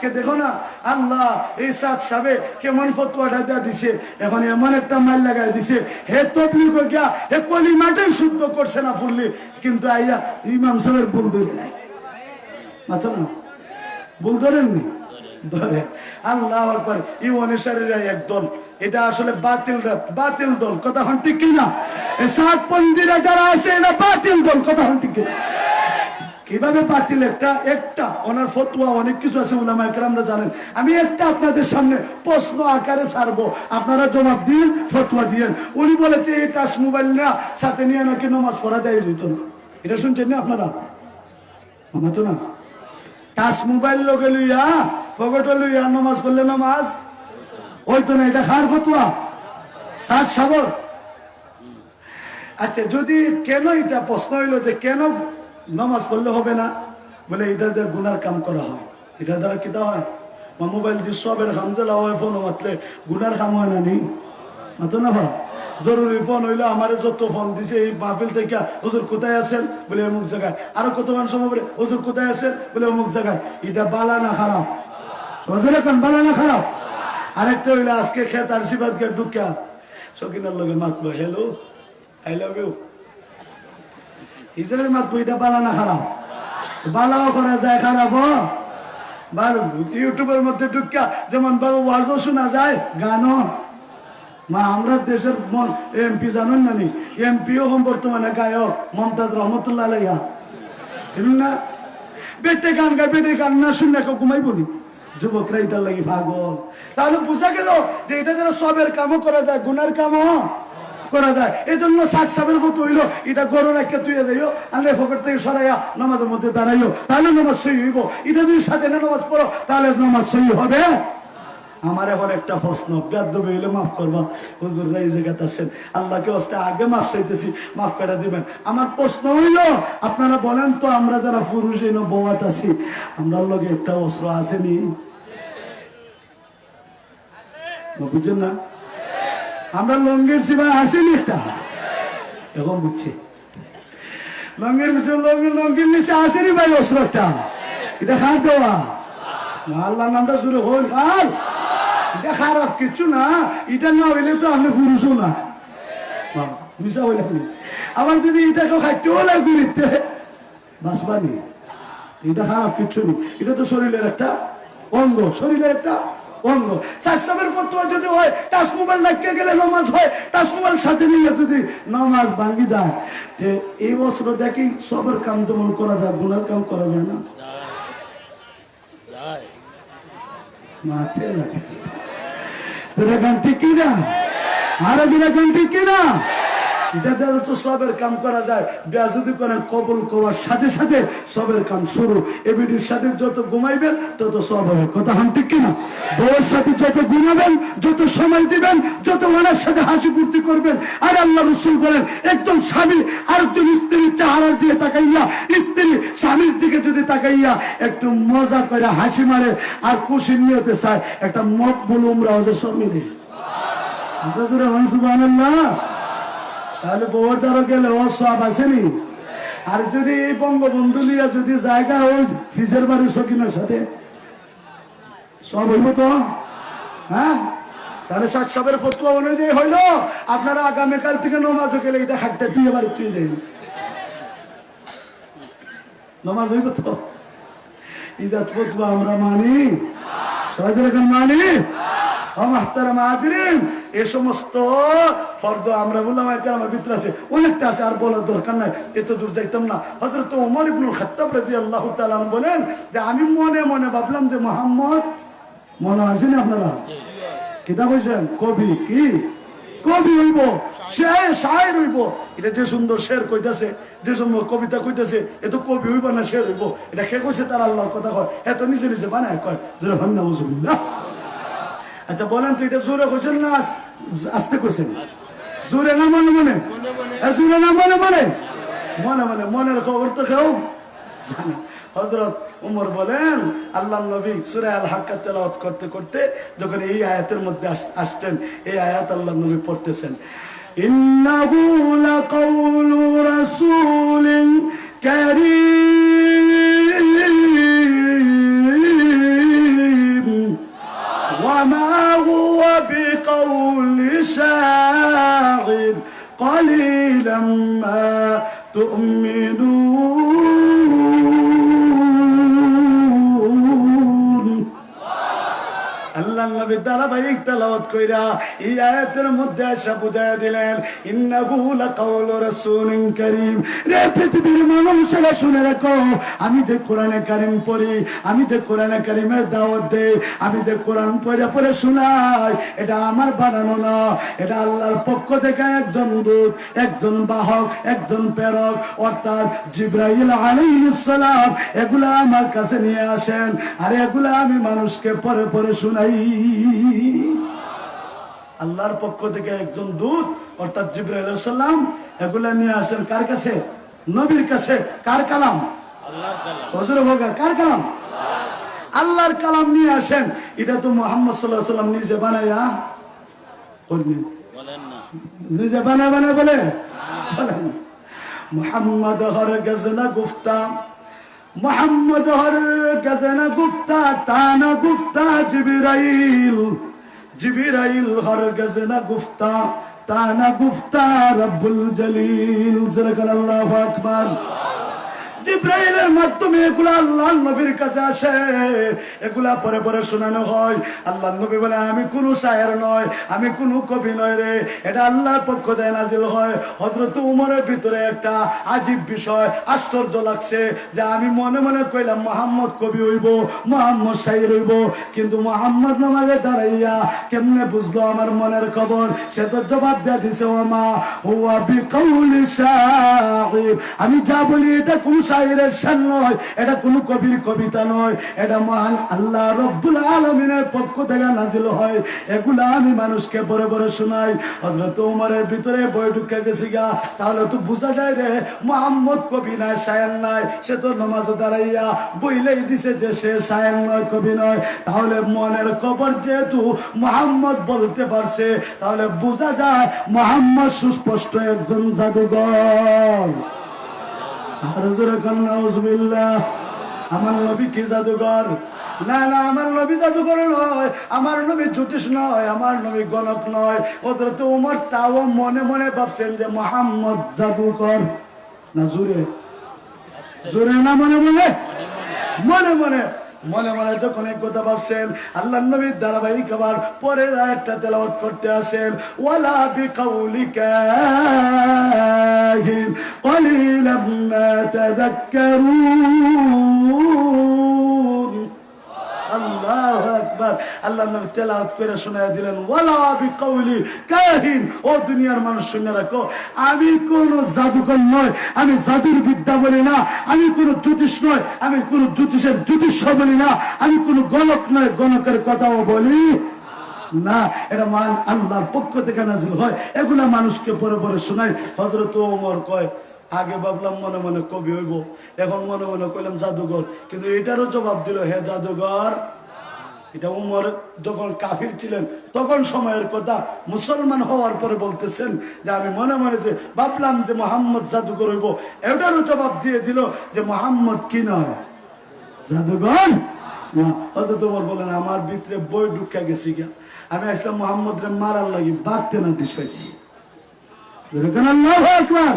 আজকে দেখো না আল্লাহ এই সাত সাবে কেমন ফতোয়াটা দেয়া দিছে, এখন এমন একটা মাইল লাগাই দিছে, হে তবলিগ গিয়া হে কলিমাটাই শুদ্ধ করছে না ফুললি, কিন্তু আইয়া ইমাম সাহেবের ভুল ধরে নাই, আচ্ছা না ভুল ধরেননি, ধরে আল্লাহ আকবার। ইউনিসারীরা একদল, এটা আসলে বাতিল দল, কথা হন ঠিক কিনা? এই সাতপন্থীরা যারা আছে এটা বাতিল দল, কথা হন ঠিক কিনা? কিভাবে বাতিল? একটা ওনার ফতোয়া অনেক কিছু আছে, উলামায়ে কেরামরা জানেন। আমি একটা আপনাদের সামনে প্রশ্ন আকারে ছাড়বো, আপনারা জবাব দিন, ফতোয়া দিয়েন। উনি বলেছে এই টাচ মোবাইল না সাথে নিয়ে নাকি নামাজ পড়া যায় যেত না, এটা শুনছেন না আপনারা? তো না, টাচ মোবাইল লগে লইয়া পকেটে লইয়া নামাজ পড়লে নামাজ হইতো না, এটা খার ফতোয়া, সাত সাবর। আচ্ছা, যদি কেন এটা প্রশ্ন হইলো যে কেন নামাজ পড়লে হবে না, বলে এটা দিয়ে গুনার কাম করা হয়, এটা দ্বারা কিতা হয়, মোবাইল দিয়ে সবের কাম জ্বালা হয়, ফোন মাতলে গুনার কাম হয় না, নি মাতো না ভাই? জরুরি ফোন হইলো, আমার যত ফোন দিছে এই মাহফিল থেকে, হুজুর কোথায় আছেন, বলে অমুক জায়গায়, আরো কত মানুষ বলে হুজুর কোথায় আছেন, বলে অমুক জায়গায়, এটা বালা না খারাপ? এখন বালা না খারাপ? আরেকটা হইলো আজকে খেত আর সিবাদ গে ঢুকা সকিনার লগে মাতলো, hello I love you, Israel মাতবো, এটা বালা না খারাপ? বালাও করা যায়, খারাপ ইউটিউবের মধ্যে ঢুকা যেমন বাবু ওয়াজও শোনা যায়, গানও। মা আমরা দেশের এমপি জানেন না, নি এমপিও বর্তমানে গায়ক মমতাজ রহমতুল্লাহ আলাইহা, শুনুন না? বেটে গান গায়, বেটে গান না শুনলে কেউ ঘুমাইব নি? যুবকরা এটার লাগি পাগল। তাহলে বোঝা গেল যে এটা যারা সবের কামও করা যায়, গুনার কামও করা যায়। এই জন্য সাত সাবের মতো হইলো, এটা গরু রাখতে তুই যাইও, আলে ফকর থেকে সরাইয়া নামাজের মধ্যে দাঁড়াইও, তাহলে নামাজ সহি হইব। এটা যদি সাথে না নামাজ পড়ো তাহলে নামাজ সহি হবে। আমার এখন একটা প্রশ্ন, বেয়াদবি হইলে মাফ করবা, হুজুররা এই জায়গাতে আছেন, আল্লাহকে হস্তে আগে মাফ চাইতেছি, মাফ করে দিবেন। আমার প্রশ্ন হইল, আপনারা বলেন তো, আমরা যারা পুরুষ এই বওয়াত আছি, আমরা লগে একটা অস্ত্র আসেনি? বুঝছেন না? আমরা লঙ্গের সীমা আসেনি একটা, এখন বুঝছি লঙ্গের পিছনে লঙ্গের নিচে আসেনি ভাই অস্ত্রটা, এটা খান দেওয়া আল্লাহ নামটা জুড়ে হল খাল, এটা খারাপ কিচ্ছু না। এটা না হইলে তো আমি পুরুষও না, মিশা হইলে। আবার যদি এটাকেও খাইতে হলে গুলিতে বাঁচবানি, এটা খারাপ কিচ্ছু নেই, এটা তো শরীরের একটা অঙ্গ, শরীরের একটা অঙ্গ। সাতসাবের ফতোয়া যদি হয় টাচ মোবাইল লাগিয়ে গেলে নামাজ হয়, টাচ মোবাইল সাথে নিয়ে যদি নামাজ ভাঙ্গি যায়, যে এই বছর দেখি সবের কাম যেমন করা যায়, গুনার কাম করা যায় না, মাঠে লাগে ঠিক কিনা? আরো দিন ঠিক কিনা? এটা দ্বারা তো সবের কাম করা যায়। বেয়াজুদি করেন কবুল করার সাথে সাথে সবের কাম শুরু। এবিডির সাথে যত ঘুমাইবেন তত সব হবে, কথা হান ঠিক কিনা? বউয়ের সাথে যত ঘুমাবেন, যত সময় দিবেন, যত ওনার সাথে হাসি ফুর্তি করবেন। আর আল্লাহ রাসূল বলেন, একজন স্বামী আরেকজন স্ত্রীর চেহারার দিকে তাকাইয়া, স্ত্রী স্বামীর দিকে যদি তাকাইয়া একটু মজা করে হাসি মারে আর খুশি নিতে চায়, একটা মকবুল উমরা হজে সব মিলে। সুবহানাল্লাহ। তাহলে বউর দ্বারা গেলে ও সব আসেনি। আর যদি এই বঙ্গবন্ধু লিয়া যদি জায়গা ওই ফিজের বাড়ির সকিনের সাথে সব হইব তো, হ্যাঁ? তাহলে সাত সাবের ফতোয়া অনুযায়ী হইলো, আপনারা আগামীকাল থেকে নমাজও গেলে এটা হাটটা তুই এবার তুই যাই নমাজ হইব তো। ইজাত ফতোয়া আমরা মানি, সহজে এখন মানি। এই সমস্ত ফর্দ আমরা বললাম আমার ভিতরে আছে, অনেকটা আছে, আর বলার দরকার নাই, এত দূর যাইতাম না। হযরত ওমর ইবনুল খাত্তাব রাদিয়াল্লাহু তাআলা বলেন যে আমি মনে মনে ভাবলাম যে মুহাম্মদ, মনে আছে না আপনারা কিতাব বলছেন, কবি কি কবি হইব, শায়ের হইব। এটা যে সুন্দর শের কইতাছে, যে সুন্দর কবিতা কইতাছে, এ তো কবি হইব না শের হইব? এটা কে কইছে? তার আল্লাহর কথা কয়, এত নিচে নিচে বানায় কয় যে না। আচ্ছা বলেন তো, এটা জোরে কইছেন না আস্তে কইছেন? জোরে না মনে মনে? জোরে না মনে মনে? মনে মনে। মনের খবর তো কেউ জানে। হযরত ওমর বলেন, আল্লাহর নবী সূরা আল হাক্কা তেলাওয়াত করতে করতে যখন এই আয়াতের মধ্যে আসছেন, এই আয়াত আল্লাহর নবী পড়তেছেন, ইন্নাহু লাকাউলু রাসূলিন কারীম বিকাউলি শাইর قليلا ما تؤمنون আল্লাহ নবী ধারাবাহিক তেলাওয়াত কইরা এই আয়াতের মধ্যে এসে বুঝাইয়া দিলেন ইন্নাহু লাকাউলু রাসূলিন কারীম। রে পৃথিবীর মানুষেরা শুনে রাখো, আমি যে কোরআনে কারীম পড়ি, আমি যে কোরআনে কারীমের দাওয়াত দেই, আমি যে কোরআন পড়ে পড়ে শোনাই, এটা আমার বানানো না, এটা আল্লাহর পক্ষ থেকে একজন দূত, একজন বাহক, একজন প্রেরক অর্থাৎ জিবরাইল আলাইহিস সালাম এগুলা আমার কাছে নিয়ে আসেন, আর এগুলা আমি মানুষকে পড়ে পড়ে শোনাই। আল্লাহর পক্ষ থেকে একজন দূত অর্থাৎ জিবরাইল আলাইহিস সালাম এগুলা নিয়ে আসেন কার কাছে? নবীর কাছে। কার কালাম? আল্লাহর কালাম। হুজুর হোগা কার কালাম? আল্লাহর কালাম নিয়ে আসেন। এটা তো মুহাম্মদ সাল্লাল্লাহু আলাইহি ওয়াসাল্লাম নিজে বানায়া বলেন না, নিজে বানায় বানায় বলে বলেন মুহাম্মদ হরগজ না গুফতা, मोहम्मद हर गजना गुफ्ता ताना गुफ्ता जिब्राइल, जिब्राइल हर गजना गुफ्ता ताना गुफ्ता रब्बुल जलील। जरकन अल्लाहु अकबर। জিবরাইলের মাধ্যমে এগুলা আল্লাহর নবীর কাছে আসে, এগুলা পরে পরে শোনানো হয়। আল্লাহর নবী বলে আমি কোন শায়ের নয়, আমি কোন কবি নয় রে, এটা আল্লাহর পক্ষ থেকে নাজিল হয়। হযরত উমরের ভিতরে একটা আজীব বিষয় আশ্চর্য লাগছে যে আমি মনে মনে কইলাম মুহাম্মদ কবি হইব, মুহাম্মদ শায়ের হইব, কিন্তু মুহাম্মদ নামাজে দাঁড়াইয়া কেমনে বুঝলো আমার মনের খবর? সে তো জবাব দিয়ে দিছে ওমা হুয়া বিকাউলি শাইর, আমি যা বলি এটা কোন শায়েরের শান নয়, এটা কোন কবির কবিতা নয়, এটা মহান আল্লাহ রব্বুল আলামিনের পক্ষ থেকে নাজিল হয়। এগুলা আমি মানুষকে পরে পরে শোনাই। হযরত ওমরের ভিতরে বই ঢুকে গেছি গা, তাহলে তো বোঝা যায় রে মুহাম্মদ কবি নাই, শায়ের নাই। সে তো নামাজে দাঁড়াইয়া বইলেই দিছে যে সে শায়ের নয়, কবি নয়। তাহলে মনের খবর যেহেতু মুহাম্মদ বলতে পারছে, তাহলে বোঝা যায় মুহাম্মদ সুস্পষ্ট একজন জাদুঘর। আমার নবী কি জাদুঘর? না না, আমার নবী জাদুঘর নয়, আমার নবী জ্যোতিষ নয়, আমার নবী গণক নয়। ওদের তো উমর তাও মনে মনে ভাবছেন যে মুহাম্মদ জাদুকর। না জোরে জোরে না মনে মনে মনে মনে মনে মনে যখন এক কথা ভাবছেন, আল্লাহ নবীর ধারাবাহিক আবার পরের আয়াতটা তেলাওয়াত করতে আসেন ওয়ালা বিকাউলি কাহিন কলিলাম মা তাযাক্কারুন। আল্লাহু আকবার। আল্লাহ নবী তেলাওয়াত করে শোনায় দিলেন ওয়ালা বিকাউলি কাহিন। ও দুনিয়ার মানুষ শুনে রাখো, আমি কোন জাদুকর নয়, আমি জাদুর বিদ্যা বলি না, আমি কোন জ্যোতিষ নয়, আমি কোন জ্যোতিষের জ্যোতিষ বলি না, আমি কোন গণক নয়, গণকের কথাও বলি না। এটা মান আল্লাহর পক্ষ থেকে নাজিল হয়, এগুলা মানুষকে পরে পরে শোনায়। হযরত ওমর কয় আগে ভাবলাম মনে মনে কবি হইব, এখন মনে মনে কইলাম জাদুঘর। কিন্তু এটারও জবাব দিল হে জাদুঘর। এটা উমর যখন কাফির ছিলেন তখন সময়ের কথা, মুসলমান হওয়ার পরে বলতেছেন যে আমি মনে মনে ভাবলাম যে মুহাম্মদ জাদুঘর হইব। এটারও জবাব দিয়ে দিল যে মুহাম্মদ কি নয়, জাদুঘর না। হযরত ওমর বলেন আমার ভিতরে বই ঢুকা গেছি গা, আমি আসলাম মুহাম্মদ রে মারার লাগি, বাঁধতে না দিস পাইছি। আল্লাহু আকবার।